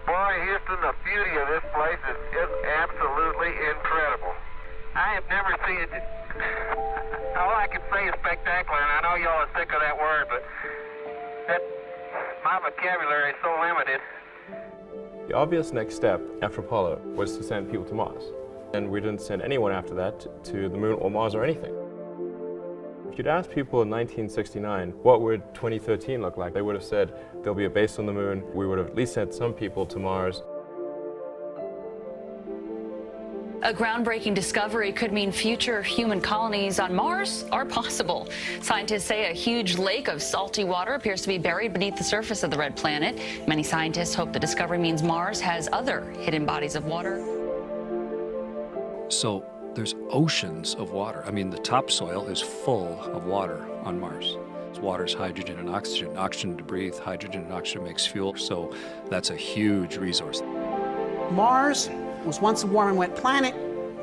Boy, Houston, the beauty of this place is absolutely incredible. I have never seen it. All I can say is spectacular, and I know y'all are sick of that word, but my vocabulary is so limited. The obvious next step after Apollo was to send people to Mars. And we didn't send anyone after that to the moon or Mars or anything. If you'd asked people in 1969, what would 2013 look like? They would have said, there'll be a base on the moon. We would have at least sent some people to Mars. A groundbreaking discovery could mean future human colonies on Mars are possible. Scientists say a huge lake of salty water appears to be buried beneath the surface of the red planet. Many scientists hope the discovery means Mars has other hidden bodies of water. So there's oceans of water. I mean, the topsoil is full of water on Mars. Water is hydrogen and oxygen. Oxygen to breathe, hydrogen and oxygen makes fuel. So that's a huge resource. Mars was once a warm and wet planet.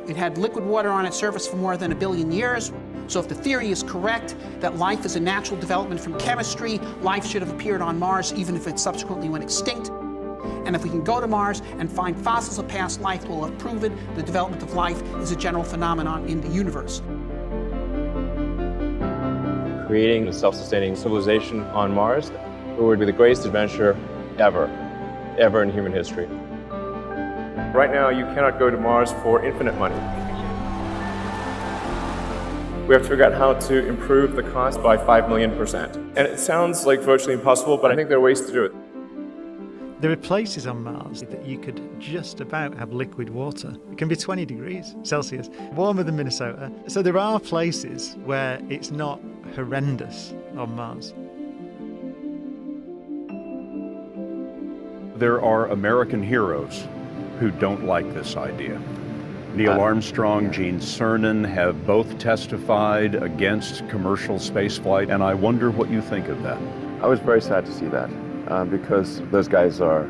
It had liquid water on its surface for more than 1 billion years. So if the theory is correct that life is a natural development from chemistry, life should have appeared on Mars even if it subsequently went extinct. And if we can go to Mars and find fossils of past life, we'll have proven the development of life is a general phenomenon in the universe. Creating a self-sustaining civilization on Mars would be the greatest adventure ever in human history. Right now, you cannot go to Mars for infinite money. We have to figure out how to improve the cost by 5 million%. And it sounds like virtually impossible, but I think there are ways to do it. There are places on Mars that you could just about have liquid water. It can be 20 degrees Celsius, warmer than Minnesota. So there are places where it's not horrendous on Mars. There are American heroes who don't like this idea. Neil Armstrong, Gene Cernan have both testified against commercial spaceflight, and I wonder what you think of that. I was very sad to see that. Because those guys are,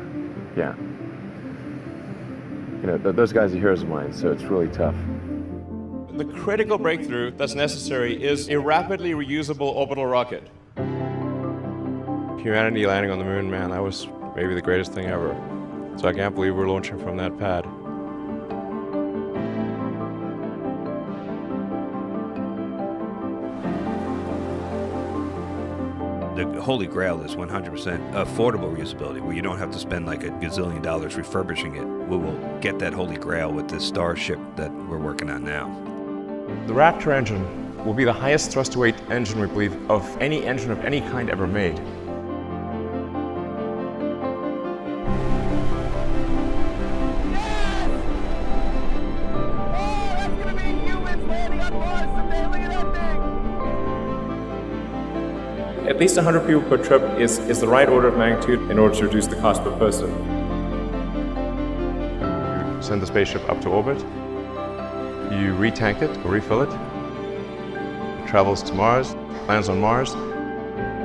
those guys are heroes of mine, so it's really tough. The critical breakthrough that's necessary is a rapidly reusable orbital rocket. Humanity landing on the moon, man, that was maybe the greatest thing ever. So I can't believe we're launching from that pad. The Holy Grail is 100% affordable reusability, where you don't have to spend like $1 gazillion refurbishing it. We will get that Holy Grail with this Starship that we're working on now. The Raptor engine will be the highest thrust-to-weight engine, we believe, of any engine of any kind ever made. At least 100 people per trip is the right order of magnitude in order to reduce the cost per person. You send the spaceship up to orbit, you retank it or refill it, it travels to Mars, lands on Mars.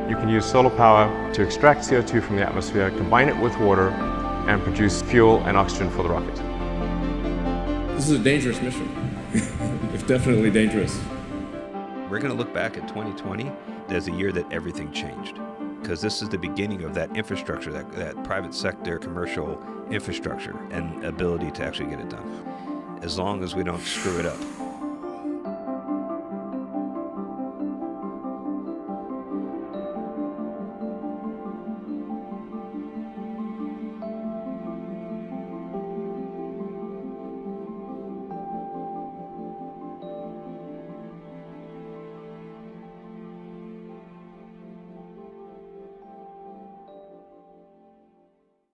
You can use solar power to extract CO2 from the atmosphere, combine it with water, and produce fuel and oxygen for the rocket. This is a dangerous mission. It's definitely dangerous. We're going to look back at 2020 as a year that everything changed, because this is the beginning of that infrastructure, that private sector commercial infrastructure and ability to actually get it done, as long as we don't screw it up.